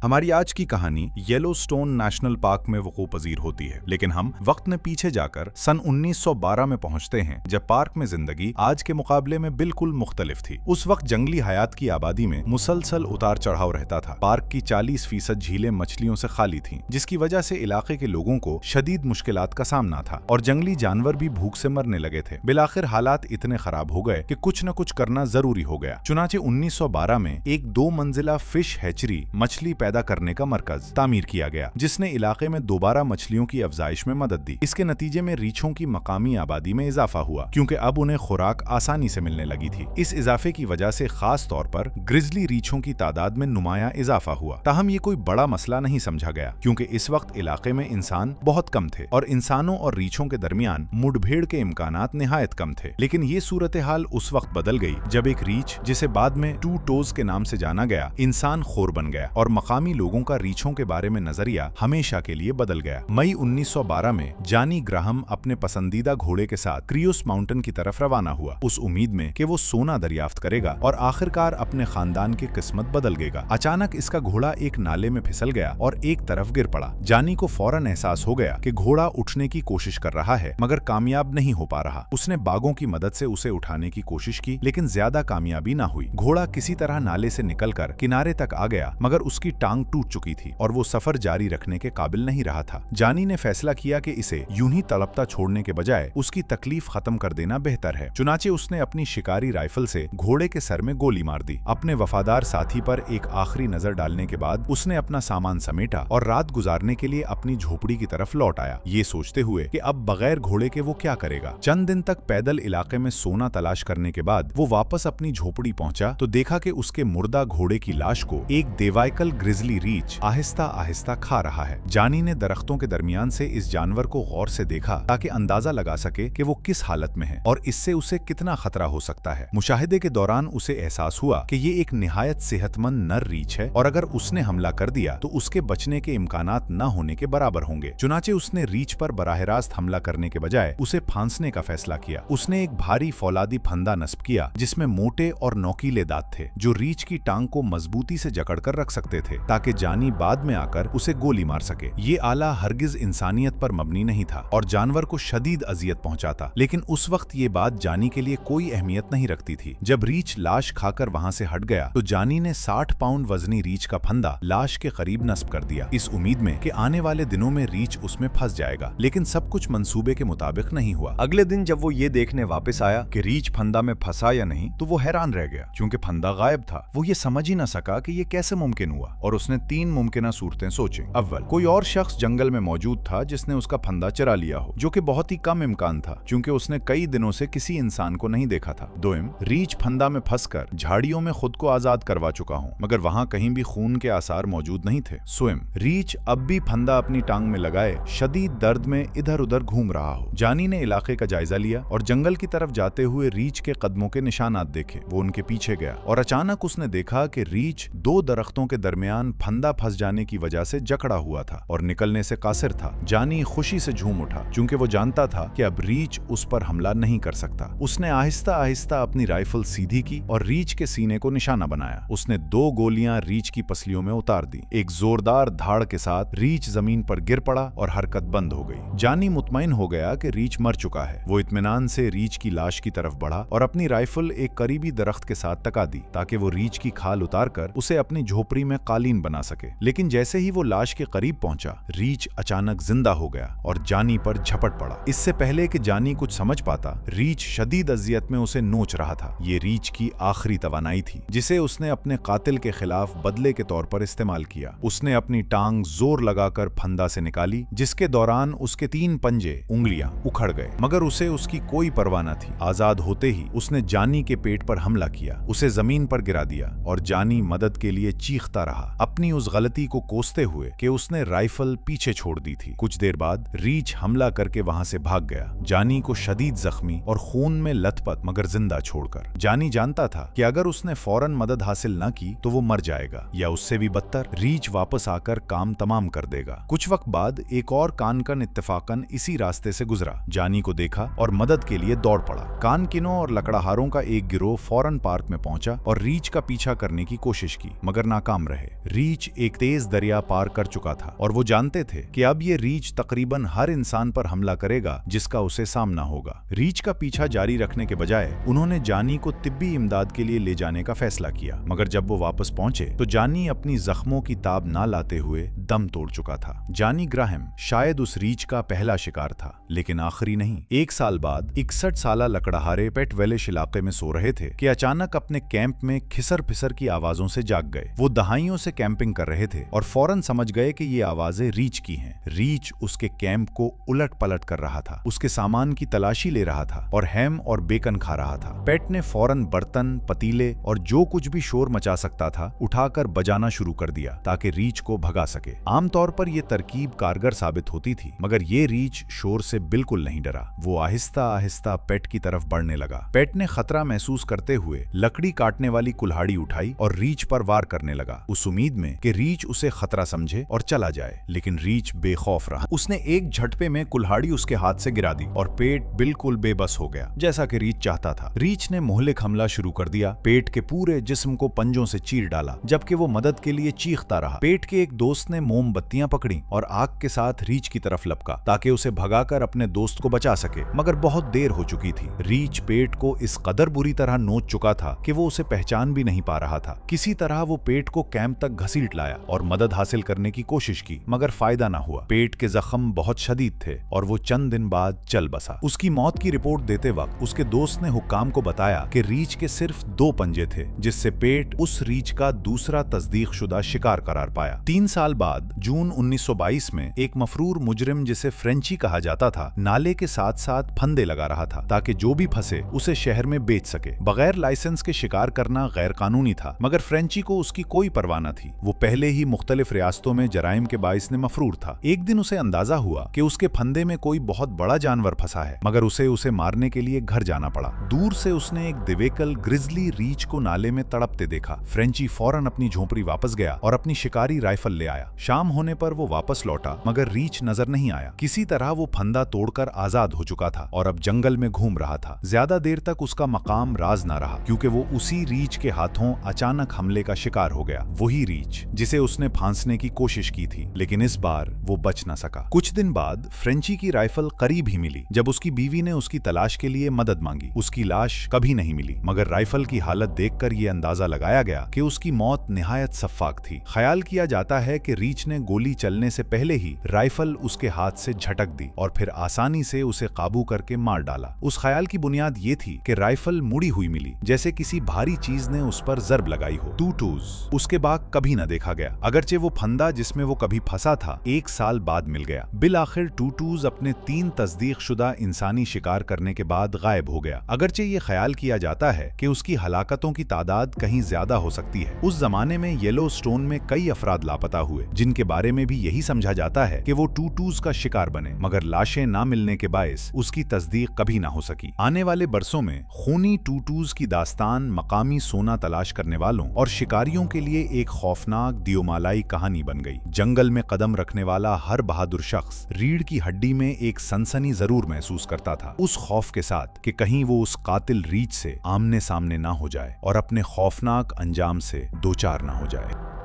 हमारी आज की कहानी येलोस्टोन नेशनल पार्क में वकूअ पजीर होती है, लेकिन हम वक्त में पीछे जाकर सन 1912 में पहुंचते हैं, जब पार्क में जिंदगी आज के मुकाबले में बिल्कुल मुख्तलिफ थी। उस वक्त जंगली हयात की आबादी में मुसलसल उतार चढ़ाव रहता था। पार्क की 40% झीलें मछलियों से खाली थीं, जिसकी वजह से इलाके के लोगों को शदीद मुश्किलात का सामना था और जंगली जानवर भी भूख से मरने लगे थे। बिलाखिर हालात इतने खराब हो गए कि कुछ न कुछ करना जरूरी हो गया। चुनाचे 1912 में एक 2 मंजिला फिश हैचरी, मछली पैदा करने का मरकज तामीर किया गया, जिसने इलाके में दोबारा मछलियों की अफजाइश में मदद दी। इसके नतीजे में रीछों की मकामी आबादी में इजाफा हुआ, क्योंकि अब उन्हें खुराक आसानी से मिलने लगी थी। इस इजाफे की वजह से खास तौर पर ग्रिजली रीछों की तादाद में नुमाया इजाफा हुआ। ताहम ये कोई बड़ा मसला नहीं समझा गया, क्योंकि इस वक्त इलाके में इंसान बहुत कम थे और इंसानों और रीछों के दरमियान मुठभेड़ के इम्कानात निहायत कम थे। लेकिन ये सूरत हाल उस वक्त बदल गई जब एक रीछ, जिसे बाद में 2 टोज के नाम से जाना गया, इंसान खोर बन गया और मकामी लोगों का रीछों के बारे में नजरिया हमेशा के लिए बदल गया। मई 1912 में जानी ग्राहम अपने पसंदीदा घोड़े के साथ क्रियोस माउंटेन की तरफ रवाना हुआ, उस उम्मीद में कि वो सोना दरियाफ्त करेगा और आखिरकार अपने खानदान की किस्मत बदल देगा। अचानक इसका घोड़ा एक नाले में फिसल गया और एक तरफ गिर पड़ा। जानी को फौरन एहसास हो गया कि घोड़ा उठने की कोशिश कर रहा है, मगर कामयाब नहीं हो पा रहा। उसने बागों की मदद से उसे उठाने की कोशिश की, लेकिन ज्यादा कामयाबी ना हुई। घोड़ा किसी तरह नाले से निकलकर किनारे तक आ गया, मगर उसकी टांग टूट चुकी थी और वो सफर जारी रखने के काबिल नहीं रहा था। जानी ने फैसला किया कि इसे यूं ही तड़पता छोड़ने के बजाय उसकी तकलीफ खत्म कर देना बेहतर है। चुनाचे उसने अपनी शिकारी राइफल से घोड़े के सर में गोली मार दी। अपने वफादार साथी पर एक आखिरी नजर डालने के बाद उसने अपना सामान समेटा और रात गुजारने के लिए अपनी झोपड़ी की तरफ लौट आया, ये सोचते हुए कि अब बगैर घोड़े के वो क्या करेगा। चंद दिन तक पैदल इलाके में सोना तलाश करने के बाद वो वापस अपनी झोपड़ी पहुंचा तो देखा कि उसके मुर्दा घोड़े की लाश को एक देवाइकल ग्रिजली रीछ आहिस्ता आहिस्ता खा रहा है। जानी ने दरख्तों के दरमियान से इस जानवर को गौर से देखा ताकि अंदाजा लगा सके कि वो किस हालत में है और इससे उसे कितना खतरा हो सकता है। मुशाहिदे के दौरान उसे एहसास हुआ कि ये एक निहायत सेहतमंद नर रीछ है और अगर उसने हमला कर दिया तो उसके बचने के इम्कानात न होने के बराबर होंगे। चुनाचे उसने रीछ पर बराह रास्त हमला करने के बजाय उसे फांसने का फैसला किया। उसने एक भारी फौलादी फंदा नस्ब किया, जिसमें मोटे और नोकीले दांत थे, जो रीछ की टांग को मजबूती से जकड़कर रख सकते थे ताकि जानी बाद में आकर उसे गोली मार सके। ये आला हरगिज इंसानियत पर मबनी नहीं था और जानवर को शदीद अजियत पहुंचाता, लेकिन उस वक्त ये बात जानी के लिए कोई अहमियत नहीं रखती थी। जब रीछ लाश खाकर वहां से हट गया तो जानी ने 60 पाउंड वजनी रीछ का फंदा लाश के करीब नस्ब कर दिया, इस उम्मीद में कि आने वाले दिनों में रीछ उसमें फंस जाएगा। लेकिन सब कुछ मंसूबे के मुताबिक नहीं हुआ। अगले दिन जब वो ये देखने वापस आया कि रीछ फंदा में फंसा या नहीं, तो वो हैरान रह गया, क्योंकि फंदा गायब था। वो ये समझ ही न सका कि ये कैसे मुमकिन हुआ और उसने 3 मुमकिन सूरतें सोची। अव्वल, कोई और शख्स जंगल में मौजूद था जिसने उसका फंदा चुरा लिया हो, जो कि बहुत ही कम इम्कान था क्योंकि उसने कई दिनों से किसी इंसान को नहीं देखा था। दोम, रीछ फंदा में फंसकर झाड़ियों में खुद को आजाद करवा चुका हूँ, मगर वहाँ कहीं भी खून के आसार मौजूद नहीं थे। स्वयं रीछ अब भी फंदा अपनी टांग में लगाए शदीद दर्द में इधर उधर घूम रहा हो। जानी ने इलाके का जायजा लिया और जंगल की तरफ जाते हुए रीछ के कदमों के निशानात देखे। वो उनके पीछे गया और अचानक उसने देखा कि रीछ 2 दरख्तों के दरमियान फंदा फंस जाने की वजह से जकड़ा हुआ था और निकलने से कासिर था। जानी खुशी से झूम उठा, क्योंकि वो जानता था कि अब रीछ उस पर हमला नहीं कर सकता। उसने आहिस्ता आहिस्ता अपनी राइफल सीधी की और रीछ के सीने को निशाना बनाया। उसने 2 गोलियां रीछ की पसलियों में उतार दी। एक जोरदार धाड़ के साथ रीछ जमीन पर गिर पड़ा और हरकत बंद हो गई। जानी मुतमईन हो गया कि रीछ मर चुका है। वो इत्मीनान से रीछ की लाश की तरफ बढ़ा और अपनी राइफल एक करीबी दरख्त के साथ टका दी ताकि वो रीछ की खाल उतारकर उसे अपनी झोपड़ी में कालीन बना सके। लेकिन जैसे ही वो लाश के करीब पहुंचा, रीछ अचानक जिंदा हो गया और जानी पर झपट पड़ा। इससे पहले कि जानी कुछ समझ पाता, रीछ शदीद अजियत में उसे नोच रहा था। ये रीछ की आखिरी तवानाई थी, जिसे उसने अपने कातिल के खिलाफ बदले के तौर पर इस्तेमाल किया। उसने अपनी टांग जोर लगाकर फंदा से निकाली, जिसके दौरान उसके 3 पंजे, उंगलियां उखड़ गए, मगर उसे उसकी कोई परवाह न थी। आजाद होते ही उसने जानी के पेट पर हमला किया, उसे जमीन पर गिरा दिया और जानी मदद के लिए चीखता रहा, अपनी उस गलती को कोसते हुए कि उसने राइफल पीछे छोड़ दी थी। कुछ देर बाद रीछ हमला करके वहां से भाग गया, जानी को शदीद जख्मी और खून में लथपथ मगर जिंदा छोड़कर। जानी जानता था कि अगर उसने फौरन मदद हासिल न की तो वो मर जाएगा, या उससे भी बदतर रीछ वापस आकर काम तमाम कर देगा। कुछ वक्त बाद एक और कानकन इत्तेफाकन इसी रास्ते से गुजरा। जानी को देखा और मदद के लिए दौड़ पड़ा। कानकिनों और लकड़हारों का एक गिरोह फौरन पार्क में पहुंचा और रीछ का पीछा करने की कोशिश की, मगर नाकाम रहे। रीच एक तेज दरिया पार कर चुका था और वो जानते थे कि अब ये रीच तकरीबन हर इंसान पर हमला करेगा जिसका उसे सामना होगा। रीच का पीछा जारी रखने के बजाय उन्होंने जानी को तिब्बी इमदाद के लिए ले जाने का फैसला किया, मगर जब वो वापस पहुंचे तो जानी अपनी जख्मों की ताब ना लाते हुए दम तोड़ चुका था। जानी ग्राहम शायद उस रीच का पहला शिकार था, लेकिन आखिरी नहीं। एक साल बाद 61 साला लकड़हारे पेट वेलिश इलाके में सो रहे थे कि अचानक अपने कैंप में खिसर फिसर की आवाजों से जाग गए। वो दहाइयों से कैंपिंग कर रहे थे और फौरन समझ गए कि ये आवाजें रीच की हैं। रीच उसके कैंप को उलट पलट कर रहा था, उसके सामान की तलाशी ले रहा था और हैम और बेकन खा रहा था। पेट ने फौरन बर्तन, पतीले और जो कुछ भी शोर मचा सकता था उठाकर बजाना शुरू कर दिया ताकि रीच को भगा सके। आमतौर पर यह तरकीब कारगर साबित होती थी, मगर ये रीच शोर से बिल्कुल नहीं डरा। वो आहिस्ता आहिस्ता पेट की तरफ बढ़ने लगा। पेट ने खतरा महसूस करते हुए लकड़ी काटने वाली कुल्हाड़ी उठाई और रीच पर वार करने लगा, उस उम्मीद में कि रीच उसे खतरा समझे और चला जाए। लेकिन रीच बेखौफ रहा। उसने एक झटपे में कुल्हाड़ी उसके हाथ से गिरा दी और पेट बिल्कुल बेबस हो गया, जैसा कि रीच चाहता था। रीच ने मोहलिक हमला शुरू कर दिया, पेट के पूरे जिस्म को पंजों से चीर डाला, जबकि वो मदद के लिए चीखता रहा। पेट के एक दोस्त ने मोमबत्तियां पकड़ी और आग के साथ रीच की तरफ लपका ताकि उसे भगाकर अपने दोस्त को बचा सके, मगर बहुत देर हो चुकी थी। रीच पेट को इस कदर बुरी तरह नोच चुका था कि वो उसे पहचान भी नहीं पा रहा था। किसी तरह वो पेट को कैंप तक घसीट लाया और मदद हासिल करने की कोशिश की, मगर फायदा ना हुआ। पेट के जख्म बहुत शदीद थे और वो चंद दिन बाद चल बसा। उसकी मौत की रिपोर्ट देते वक्त उसके दोस्त ने हुक्काम को बताया कि रीच के सिर्फ 2 पंजे थे, जिससे पेट उस रीच का दूसरा तस्दीक शुदा शिकार करार पाया। 3 साल बाद जून 1922 में एक मफरूर मुजरिम जिसे फ्रेंची कहा जाता था, नाले के साथ साथ फंदे लगा रहा था ताकि जो भी फंसे उसे शहर में बेच सके। बगैर लाइसेंस के शिकार करना गैर कानूनी था, मगर फ्रेंची को उसकी कोई परवाह न थी। वो पहले ही मुख्तलिफ रियासतों में जराइम के बाइस ने मफरूर था। एक दिन उसे अंदाजा हुआ कि उसके फंदे में कोई बहुत बड़ा जानवर फंसा है, मगर उसे मारने के लिए घर जाना पड़ा। दूर से उसने एक दिवेकल ग्रिजली रीच को नाले में तड़पते देखा। फ्रेंची फौरन अपनी झोपड़ी वापस गया और अपनी शिकारी राइफल ले आया। शाम होने पर वो वापस लौटा, मगर रीच नजर नहीं आया। किसी तरह वो फंदा तोड़कर आजाद हो चुका था और अब जंगल में घूम रहा था। ज्यादा देर तक उसका मकाम राज ना रहा, क्योंकि वो उसी रीच के हाथों अचानक हमले का शिकार हो गया। वही रीच जिसे उसने फांसने की कोशिश की थी, लेकिन इस बार वो बच न सका। कुछ दिन बाद फ्रेंची की राइफल करीब ही मिली जब उसकी बीवी ने उसकी तलाश के लिए मदद मांगी। उसकी लाश कभी नहीं मिली, मगर राइफल की हालत देखकर ये अंदाजा लगाया गया कि उसकी मौत निहायत सफ्फाक थी। ख्याल किया जाता है कि रीच ने गोली चलने से पहले ही राइफल उसके हाथ से झटक दी और फिर आसानी से उसे काबू करके मार डाला। उस ख्याल की बुनियाद ये थी कि राइफल मुड़ी हुई मिली, जैसे किसी भारी चीज ने उस पर जर्ब लगाई हो। टूटूज उसके बाद कभी न देखा गया, अगरचे वो फंदा जिसमें वो कभी फंसा था 1 साल बाद मिल गया। बिल आखिर टूटूज अपने 3 तस्दीक शुदा इंसानी शिकार करने के बाद गायब हो गया। अगरचे ये ख्याल किया जाता है कि उसकी हलाकतों की तादाद कहीं ज्यादा हो सकती है। उस जमाने में येलो स्टोन में कई अफराद लापता हुए, जिनके बारे में भी यही समझा जाता है कि वो टूटूज का शिकार बने, मगर लाशें ना मिलने के बायस उसकी तस्दीक कभी ना हो सकी। आने वाले बरसों में खूनी टूटूज की दास्तान मकामी सोना तलाश करने वालों और शिकारियों के लिए एक खौफनाक दियोमालाई कहानी बन गई। जंगल में कदम रखने वाला हर बहादुर शख्स रीढ़ की हड्डी में एक सनसनी जरूर महसूस करता था, उस खौफ के साथ कि कहीं वो उस कातिल रीछ से आमने सामने ना हो जाए और अपने खौफनाक अंजाम से दो चार ना हो जाए।